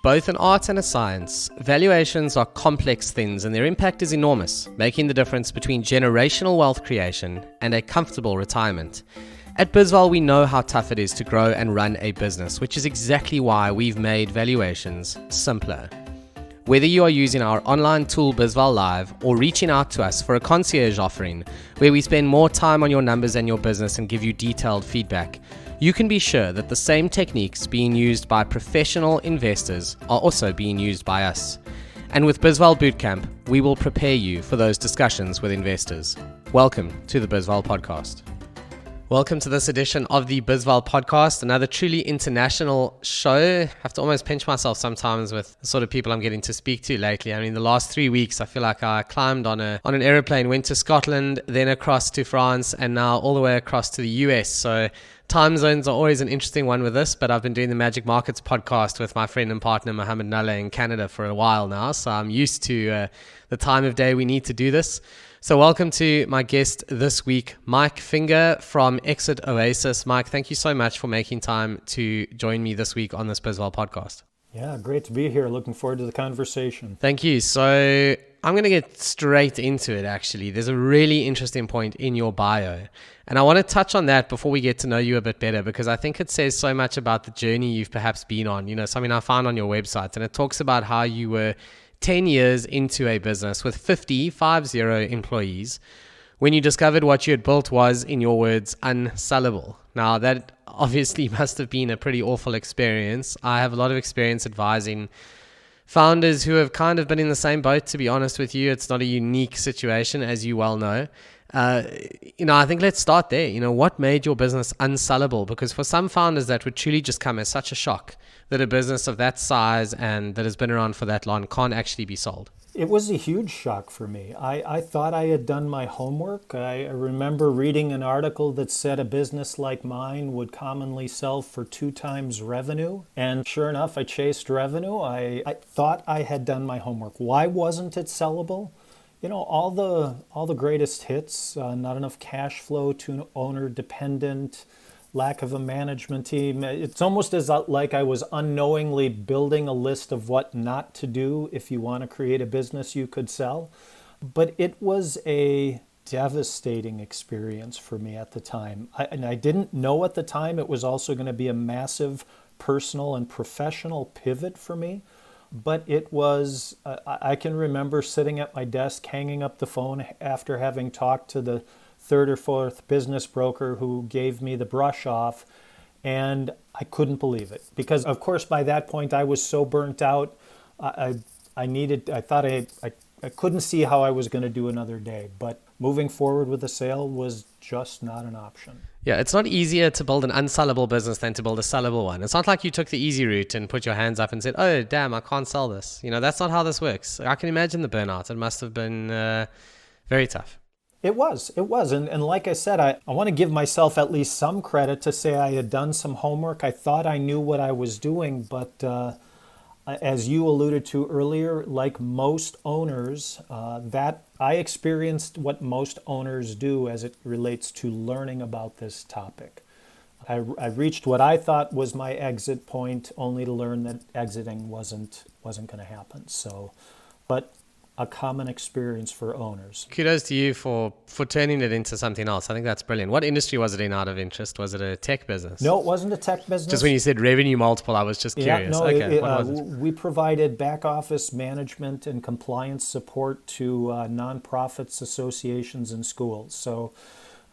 Both an art and a science, valuations are complex things and their impact is enormous, making the difference between generational wealth creation and a comfortable retirement. At bizval, we know how tough it is to grow and run a business, which is exactly why we've made valuations simpler. Whether you are using our online tool bizval Live or reaching out to us for a concierge offering where we spend more time on your numbers and your business and give you detailed feedback, you can be sure that the same techniques being used by professional investors are also being used by us. And with bizval Bootcamp, we will prepare you for those discussions with investors. Welcome to the bizval podcast. Welcome to this edition of the bizval podcast, another truly international show. I have to almost pinch myself sometimes with the sort of people I'm getting to speak to lately. I mean, the last 3 weeks, I feel like I climbed on an aeroplane, went to Scotland, then across to France, and now all the way across to the US. So time zones are always an interesting one with this, but I've been doing the Magic Markets podcast with my friend and partner Mohammed Naleh in Canada for a while now. So I'm used to the time of day we need to do this. So welcome to my guest this week, Mike Finger from Exit Oasis. Mike, thank you so much for making time to join me this week on this bizval podcast. Yeah, great to be here. Looking forward to the conversation. Thank you. So I'm going to get straight into it, actually. There's a really interesting point in your bio. And I want to touch on that before we get to know you a bit better, because I think it says so much about the journey you've perhaps been on. You know, something I found on your website, and it talks about how you were 10 years into a business with 50 employees when you discovered what you had built was, in your words, unsellable. Now, that obviously must have been a pretty awful experience. I have a lot of experience advising founders who have kind of been in the same boat, to be honest with you. It's not a unique situation, as you well know. I think let's start there. What made your business unsellable? Because for some founders, that would truly just come as such a shock that a business of that size and that has been around for that long can't actually be sold. It was a huge shock for me. I thought I had done my homework. I remember reading an article that said a business like mine would commonly sell for 2 times revenue. And sure enough, I chased revenue. I thought I had done my homework. Why wasn't it sellable? All the greatest hits, not enough cash flow, too owner dependent, lack of a management team. It's almost as like I was unknowingly building a list of what not to do if you want to create a business you could sell. But it was a devastating experience for me at the time. I didn't know at the time it was also going to be a massive personal and professional pivot for me. But it was, I can remember sitting at my desk, hanging up the phone after having talked to the 3rd or 4th business broker who gave me the brush off, and I couldn't believe it. Because, of course, by that point, I was so burnt out, I couldn't see how I was going to do another day. But moving forward with the sale was just not an option. Yeah, it's not easier to build an unsellable business than to build a sellable one. It's not like you took the easy route and put your hands up and said, oh, damn, I can't sell this. That's not how this works. I can imagine the burnout. It must have been very tough. It was. And like I said, I want to give myself at least some credit to say I had done some homework. I thought I knew what I was doing, but as you alluded to earlier, like most owners, that I experienced what most owners do as it relates to learning about this topic. I reached what I thought was my exit point, only to learn that exiting wasn't going to happen. But a common experience for owners. Kudos to you for turning it into something else. I think that's brilliant. What industry was it in out of interest? Was it a tech business? No, it wasn't a tech business. Just when you said revenue multiple, I was just curious. Yeah, what was it? We provided back office management and compliance support to nonprofits, associations, and schools. So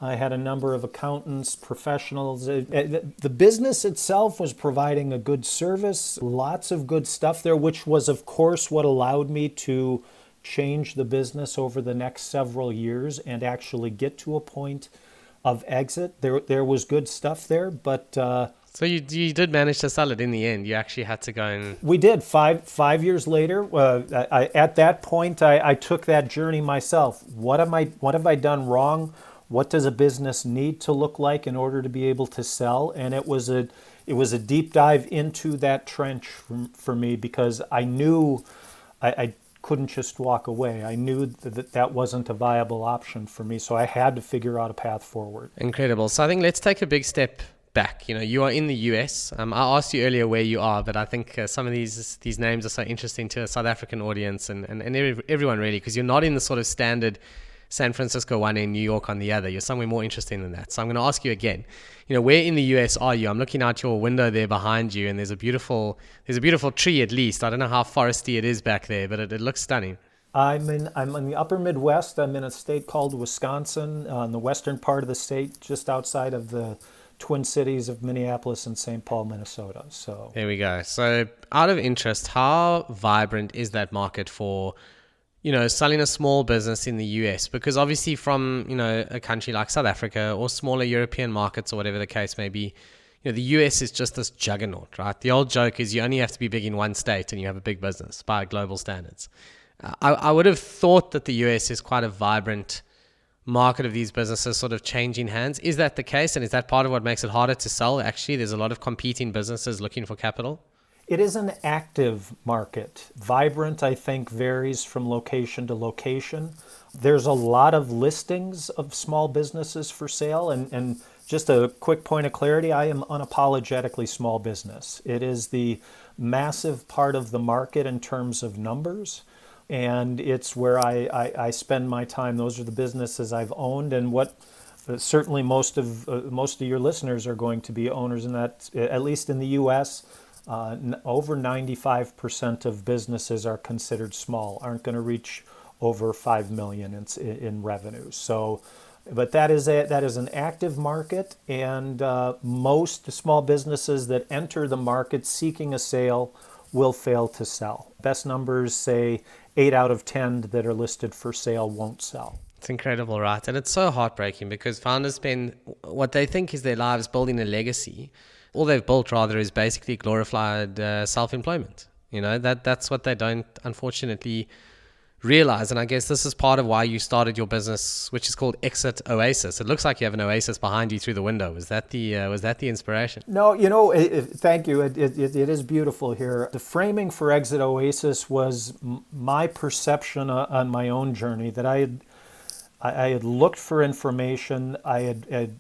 I had a number of accountants, professionals. The business itself was providing a good service, lots of good stuff there, which was, of course, what allowed me to change the business over the next several years and actually get to a point of exit. There was good stuff there, but so you did manage to sell it in the end. You actually had to go and... We did. Five years later, at that point, I took that journey myself. What have I done wrong? What does a business need to look like in order to be able to sell? And it was a deep dive into that trench for me, because I knew I couldn't just walk away. I knew that wasn't a viable option for me, so I had to figure out a path forward. Incredible. So I think let's take a big step back. You are in the US. I asked you earlier where you are, but I think some of these names are so interesting to a South African audience and everyone really, because you're not in the sort of standard San Francisco one and New York on the other. You're somewhere more interesting than that. So I'm going to ask you again, where in the US are you? I'm looking out your window there behind you, and there's a beautiful tree at least. I don't know how foresty it is back there, but it looks stunning. I'm in the upper Midwest. I'm in a state called Wisconsin, in the western part of the state, just outside of the Twin Cities of Minneapolis and St. Paul, Minnesota. So there we go. So out of interest, how vibrant is that market for selling a small business in the US? Because obviously from, a country like South Africa or smaller European markets or whatever the case may be, the US is just this juggernaut, right? The old joke is you only have to be big in one state and you have a big business by global standards. I would have thought that the US is quite a vibrant market of these businesses sort of changing hands. Is that the case? And is that part of what makes it harder to sell? Actually, there's a lot of competing businesses looking for capital. It is an active market. Vibrant, I think, varies from location to location. There's a lot of listings of small businesses for sale. And just a quick point of clarity, I am unapologetically small business. It is the massive part of the market in terms of numbers. And it's where I spend my time. Those are the businesses I've owned, and what certainly most of your listeners are going to be owners in that. At least in the U.S., over 95% of businesses are considered small, aren't going to reach over 5 million in revenue. So, but that is an active market, and most small businesses that enter the market seeking a sale will fail to sell. Best numbers say 8 out of 10 that are listed for sale won't sell. It's incredible, right? And it's so heartbreaking because founders spend what they think is their lives building a legacy. All they've built, rather, is basically glorified self-employment. That's what they don't, unfortunately, realize. And I guess this is part of why you started your business, which is called Exit Oasis. It looks like you have an oasis behind you through the window. Was that the inspiration? No, thank you. It is beautiful here. The framing for Exit Oasis was my perception on my own journey, that I had looked for information. I had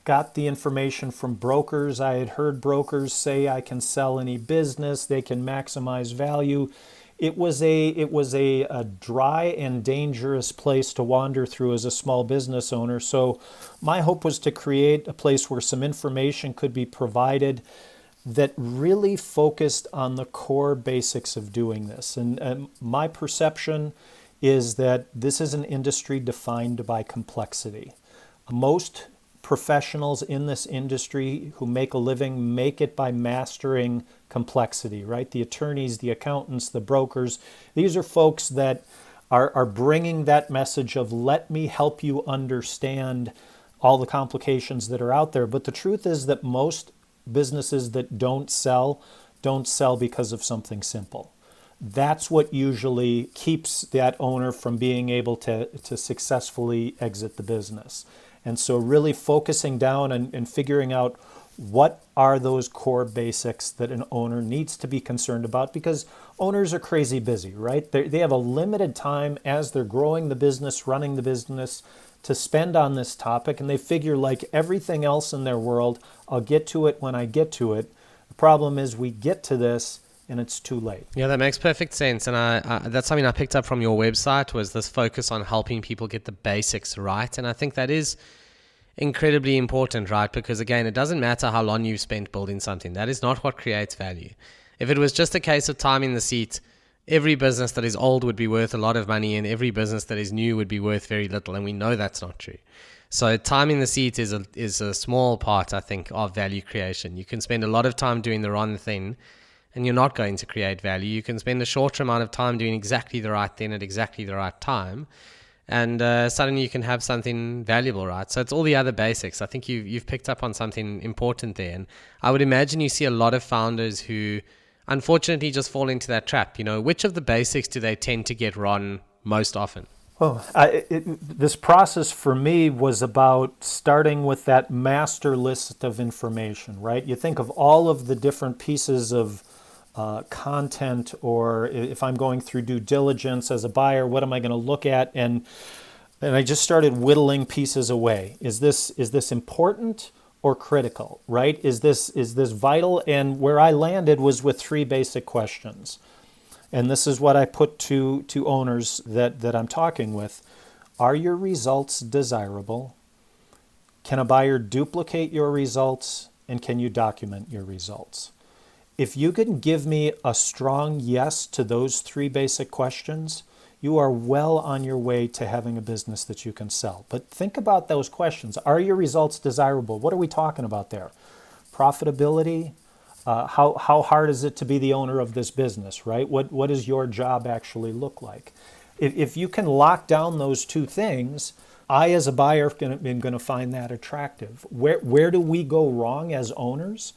got the information from brokers. I had heard brokers say I can sell any business, they can maximize value. It was a dry and dangerous place to wander through as a small business owner. So my hope was to create a place where some information could be provided that really focused on the core basics of doing this. And my perception is that this is an industry defined by complexity. Most professionals in this industry who make a living make it by mastering complexity, right? The attorneys, the accountants, the brokers, these are folks that are bringing that message of let me help you understand all the complications that are out there. But the truth is that most businesses that don't sell because of something simple. That's what usually keeps that owner from being able to successfully exit the business. And so really focusing down and figuring out what are those core basics that an owner needs to be concerned about, because owners are crazy busy, right? They have a limited time as they're growing the business, running the business, to spend on this topic, and they figure, like everything else in their world, I'll get to it when I get to it. The problem is we get to this and it's too late. Yeah, that makes perfect sense. And that's something I picked up from your website, was this focus on helping people get the basics right. And I think that is incredibly important, right? Because again, it doesn't matter how long you've spent building something. That is not what creates value. If it was just a case of time in the seat, every business that is old would be worth a lot of money and every business that is new would be worth very little. And we know that's not true. So time in the seat is a small part, I think, of value creation. You can spend a lot of time doing the wrong thing and you're not going to create value. You can spend a shorter amount of time doing exactly the right thing at exactly the right time, and suddenly you can have something valuable, right? So it's all the other basics. I think you've picked up on something important there. And I would imagine you see a lot of founders who unfortunately just fall into that trap. Which of the basics do they tend to get wrong most often? Well, this process for me was about starting with that master list of information, right? You think of all of the different pieces of content, or if I'm going through due diligence as a buyer, what am I going to look at? And I just started whittling pieces away. Is this important, or critical, right? Is this vital? And where I landed was with three basic questions. And this is what I put to owners that I'm talking with. Are your results desirable? Can a buyer duplicate your results? And can you document your results? If you can give me a strong yes to those three basic questions, you are well on your way to having a business that you can sell. But think about those questions. Are your results desirable? What are we talking about there? Profitability? How hard is it to be the owner of this business, right? What does your job actually look like? If you can lock down those two things, I as a buyer am going to find that attractive. Where do we go wrong as owners?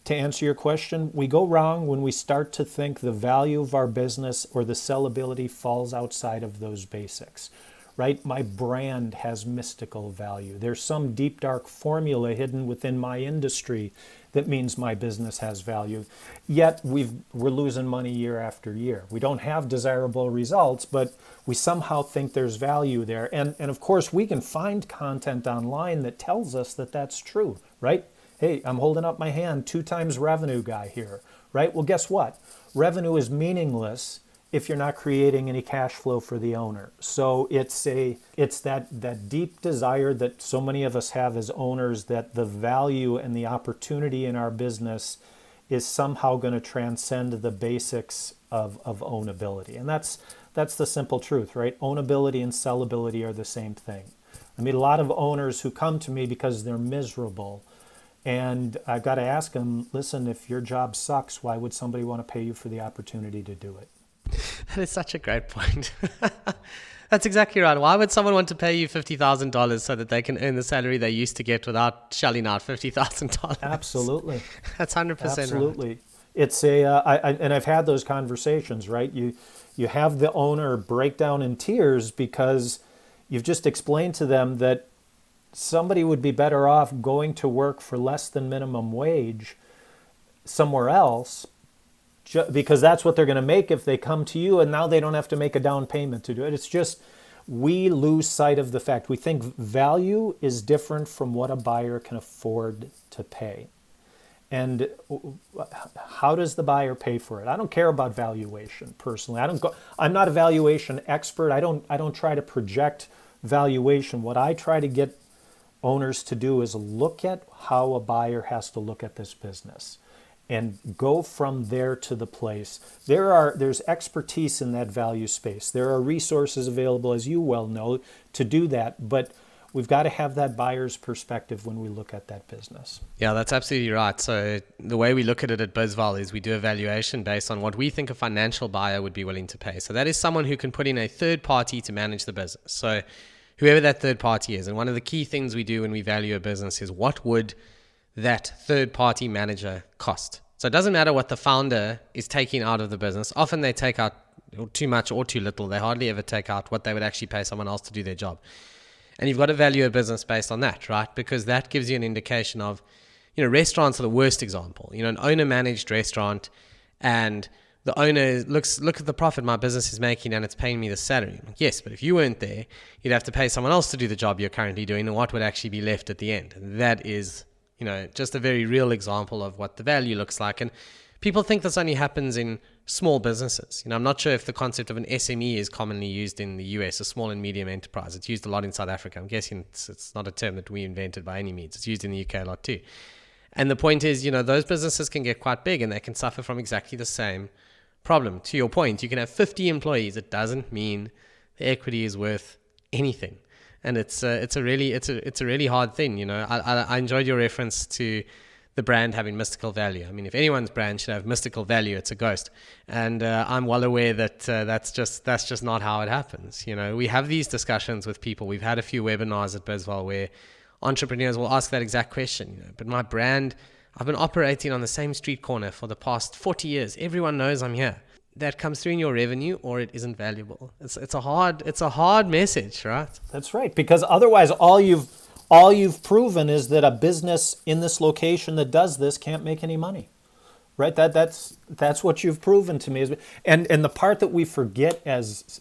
To answer your question, we go wrong when we start to think the value of our business or the sellability falls outside of those basics, right? My brand has mystical value. There's some deep, dark formula hidden within my industry that means my business has value. Yet we're losing money year after year. We don't have desirable results, but we somehow think there's value there. And of course, we can find content online that tells us that that's true, right? Hey, I'm holding up my hand, 2 times revenue guy here, right? Well, guess what? Revenue is meaningless if you're not creating any cash flow for the owner. So it's that deep desire that so many of us have as owners, that the value and the opportunity in our business is somehow going to transcend the basics of ownability. And that's the simple truth, right? Ownability and sellability are the same thing. I meet a lot of owners who come to me because they're miserable. And I've got to ask them, listen, if your job sucks, why would somebody want to pay you for the opportunity to do it? That is such a great point. That's exactly right. Why would someone want to pay you $50,000 so that they can earn the salary they used to get without shelling out $50,000? Absolutely. That's 100% Absolutely. right. It's and I've had those conversations, right? You have the owner break down in tears because you've just explained to them that somebody would be better off going to work for less than minimum wage somewhere else, because that's what they're going to make if they come to you, and now they don't have to make a down payment to do it. It's just, we lose sight of the fact. We think value is different from what a buyer can afford to pay. And how does the buyer pay for it? I don't care about valuation personally. I'm not a valuation expert. I don't try to project valuation. What I try to get owners to do is look at how a buyer has to look at this business and go from there to the place. There's expertise in that value space. There are resources available, as you well know, to do that, but we've got to have that buyer's perspective when we look at that business. Yeah, that's absolutely right. So the way we look at it at bizval is we do a valuation based on what we think a financial buyer would be willing to pay. So that is someone who can put in a third party to manage the business. So whoever that third party is. And one of the key things we do when we value a business is what would that third party manager cost? So it doesn't matter what the founder is taking out of the business. Often they take out too much or too little. They hardly ever take out what they would actually pay someone else to do their job. And you've got to value a business based on that, right? Because that gives you an indication of, restaurants are the worst example. An owner managed restaurant, and the owner look at the profit my business is making and it's paying me the salary. Yes, but if you weren't there, you'd have to pay someone else to do the job you're currently doing, and what would actually be left at the end. And that is, just a very real example of what the value looks like. And people think this only happens in small businesses. I'm not sure if the concept of an SME is commonly used in the US, a small and medium enterprise. It's used a lot in South Africa. I'm guessing it's not a term that we invented by any means. It's used in the UK a lot too. And the point is, those businesses can get quite big and they can suffer from exactly the same problem. To your point, you can have 50 employees. It doesn't mean the equity is worth anything. And it's a really hard thing. I enjoyed your reference to the brand having mystical value. I mean, if anyone's brand should have mystical value, it's a ghost. And I'm well aware that that's just not how it happens. We have these discussions with people. We've had a few webinars at bizval where entrepreneurs will ask that exact question. But my brand, I've been operating on the same street corner for the past 40 years. Everyone knows I'm here. That comes through in your revenue, or it isn't valuable. It's a hard message, right? That's right, because otherwise all you've proven is that a business in this location that does this can't make any money, right? That's what you've proven to me. And the part that we forget as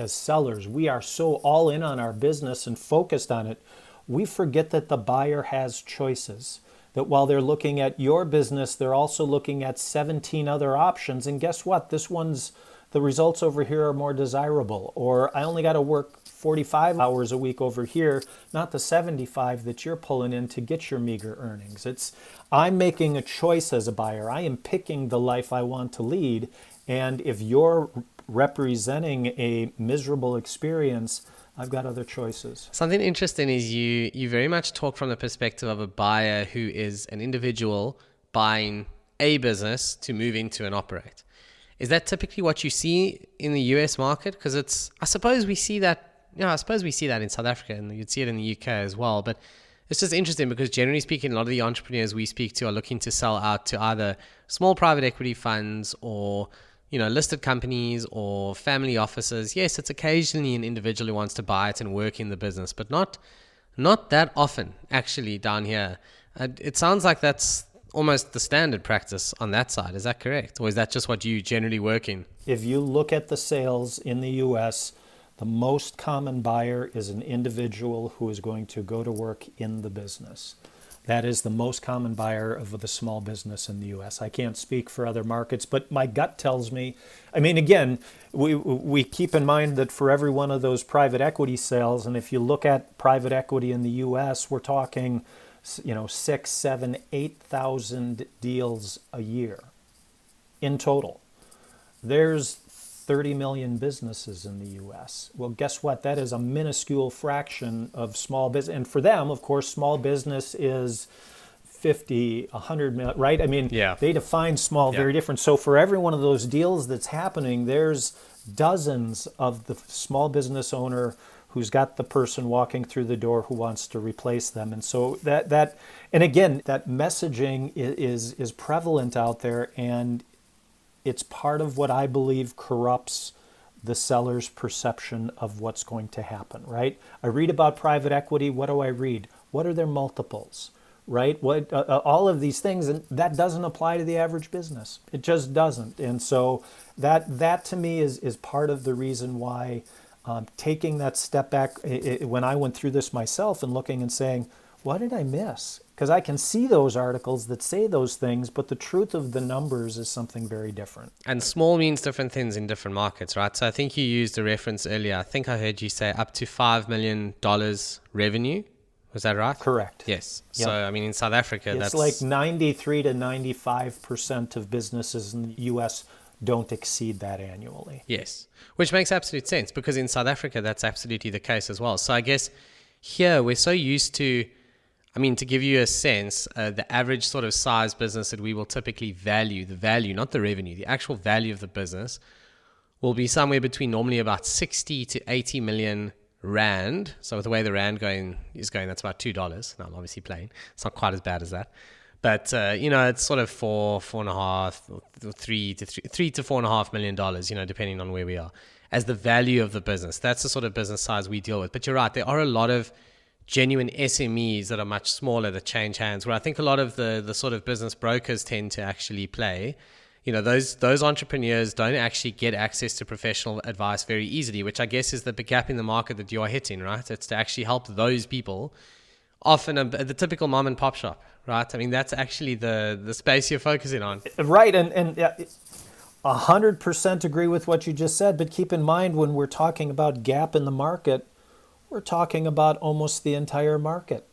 sellers, we are so all in on our business and focused on it, we forget that the buyer has choices. that while they're looking at your business, they're also looking at 17 other options. And guess what? The results over here are more desirable. Or I only got to work 45 hours a week over here, not the 75 that you're pulling in to get your meager earnings. I'm making a choice as a buyer. I am picking the life I want to lead. And if you're representing a miserable experience, I've got other choices. Something interesting is you very much talk from the perspective of a buyer who is an individual buying a business to move into and operate. Is that typically what you see in the US market? Because I suppose we see that in South Africa, and you'd see it in the UK as well. But it's just interesting because generally speaking, a lot of the entrepreneurs we speak to are looking to sell out to either small private equity funds or listed companies or family offices. Yes, it's occasionally an individual who wants to buy it and work in the business, but not that often actually down here. It sounds like that's almost the standard practice on that side. Is that correct? Or is that just what you generally work in? If you look at the sales in the US, the most common buyer is an individual who is going to go to work in the business. That is the most common buyer of the small business in the U.S. I can't speak for other markets, but my gut tells me, again, we keep in mind that for every one of those private equity sales, and if you look at private equity in the U.S., we're talking, 6, 7, 8,000 deals a year in total. There's 30 million businesses in the U.S. Well, guess what? That is a minuscule fraction of small business. And for them, of course, small business is 50, 100 million, right? They define small very different. So for every one of those deals that's happening, there's dozens of the small business owner who's got the person walking through the door who wants to replace them. And so and again, that messaging is prevalent out there, and it's part of what I believe corrupts the seller's perception of what's going to happen, right? I read about private equity. What do I read? What are their multiples, right? All of these things, and that doesn't apply to the average business. It just doesn't. And so that to me is part of the reason why taking that step back, when I went through this myself and looking and saying, what did I miss? Because I can see those articles that say those things, but the truth of the numbers is something very different. And small means different things in different markets, right? So I think you used a reference earlier. I think I heard you say up to $5 million revenue. Was that right? Correct. Yes. Yep. So, in South Africa, it's like 93 to 95% of businesses in the U.S. don't exceed that annually. Yes, which makes absolute sense because in South Africa, that's absolutely the case as well. So I guess here we're so used to, to give you a sense, the average sort of size business that we will typically value, the value, not the revenue, the actual value of the business will be somewhere between normally about 60 to 80 million Rand. So with the way the Rand is going, that's about $2. Now I'm obviously playing. It's not quite as bad as that. But, it's sort of $3 to $4.5 million, depending on where we are, as the value of the business. That's the sort of business size we deal with. But you're right, there are a lot of genuine SMEs that are much smaller that change hands, where I think a lot of the sort of business brokers tend to actually play. Those entrepreneurs don't actually get access to professional advice very easily, which I guess is the big gap in the market that you're hitting, right? It's to actually help those people, often the typical mom and pop shop, right? That's actually the space you're focusing on. Right, and 100% agree with what you just said, but keep in mind when we're talking about gap in the market, we're talking about almost the entire market,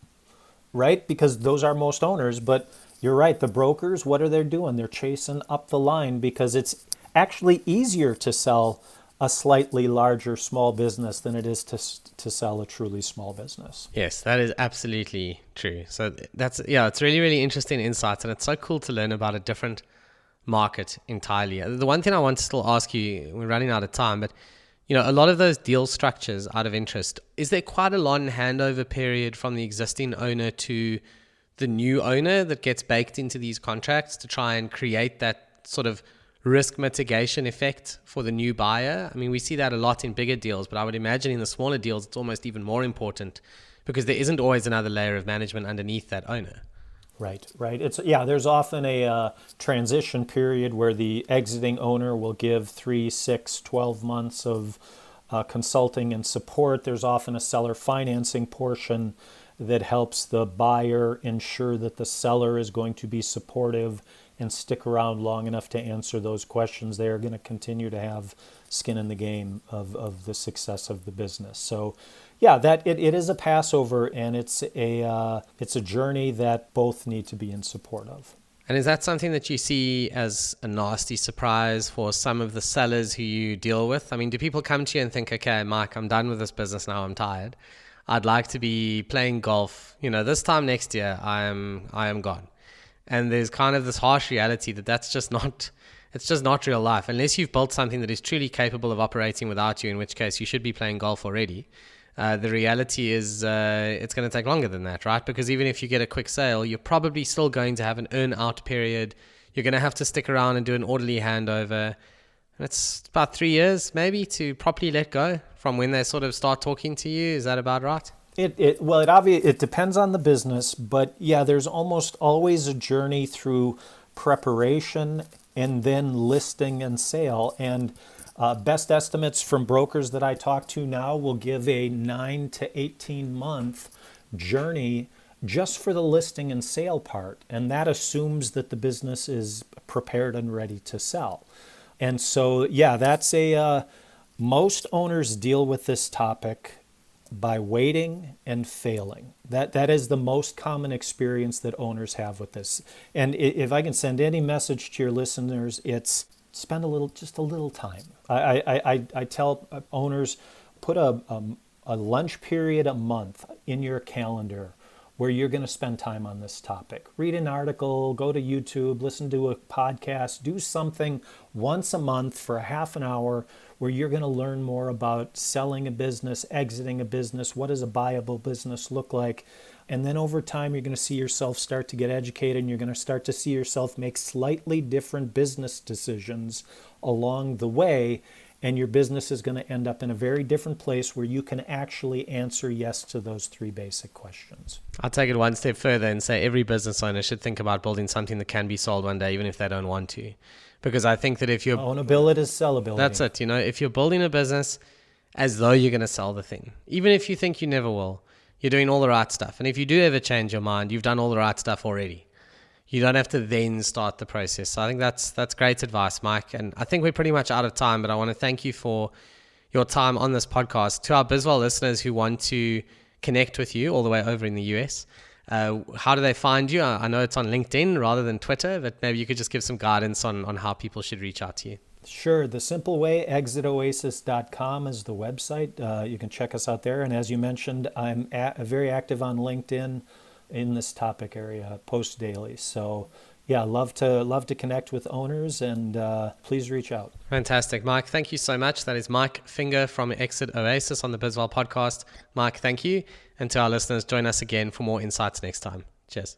right? Because those are most owners, but you're right, the brokers, what are they doing? They're chasing up the line because it's actually easier to sell a slightly larger small business than it is to sell a truly small business. Yes, that is absolutely true. So it's really, really interesting insights, and it's so cool to learn about a different market entirely. The one thing I want to still ask you, we're running out of time, but a lot of those deal structures, out of interest, is there quite a long handover period from the existing owner to the new owner that gets baked into these contracts to try and create that sort of risk mitigation effect for the new buyer? We see that a lot in bigger deals, but I would imagine in the smaller deals, it's almost even more important because there isn't always another layer of management underneath that owner. Right. There's often a transition period where the exiting owner will give 3, 6, 12 months of consulting and support. There's often a seller financing portion. that helps the buyer ensure that the seller is going to be supportive and stick around long enough to answer those questions, they are going to continue to have skin in the game of the success of the business. So yeah, that it is a Passover, and it's a journey that both need to be in support of. And is that something that you see as a nasty surprise for some of the sellers who you deal with? I mean, do people come to you and think, okay, Mike, I'm done with this business now, I'm tired. I'd like to be playing golf, this time next year, I am gone. And there's kind of this harsh reality that it's just not real life. Unless you've built something that is truly capable of operating without you, in which case you should be playing golf already. The reality is it's going to take longer than that, right? Because even if you get a quick sale, you're probably still going to have an earn-out period. You're going to have to stick around and do an orderly handover. And it's about 3 years maybe to properly let go from when they sort of start talking to you. Is that about right? It depends on the business, but yeah, there's almost always a journey through preparation and then listing and sale. And best estimates from brokers that I talk to now will give a 9 to 18 month journey just for the listing and sale part. And that assumes that the business is prepared and ready to sell. And so, yeah, most owners deal with this topic by waiting and failing. That is the most common experience that owners have with this. And if I can send any message to your listeners, it's spend just a little time. I tell owners, put a lunch period a month in your calendar where you're going to spend time on this topic. Read an article, go to YouTube, listen to a podcast, do something once a month for a half an hour where you're going to learn more about selling a business, exiting a business, what does a viable business look like. And then over time, you're going to see yourself start to get educated, and you're going to start to see yourself make slightly different business decisions along the way. And your business is going to end up in a very different place where you can actually answer yes to those 3 basic questions. I'll take it one step further and say every business owner should think about building something that can be sold one day, even if they don't want to. Because I think that if you're... Ownability is sellability. That's it. If you're building a business as though you're going to sell the thing, even if you think you never will, you're doing all the right stuff. And if you do ever change your mind, you've done all the right stuff already. You don't have to then start the process. So I think that's great advice, Mike. And I think we're pretty much out of time, but I want to thank you for your time on this podcast. To our bizval listeners who want to connect with you all the way over in the US, how do they find you? I know it's on LinkedIn rather than Twitter, but maybe you could just give some guidance on how people should reach out to you. Sure. The simple way, exitoasis.com is the website. You can check us out there. And as you mentioned, I'm very active on LinkedIn in this topic area, post daily. So yeah, love to connect with owners, and please reach out. Fantastic. Mike, thank you so much. That is Mike Finger from Exit Oasis on the bizval podcast. Mike, thank you. And to our listeners, join us again for more insights next time. Cheers.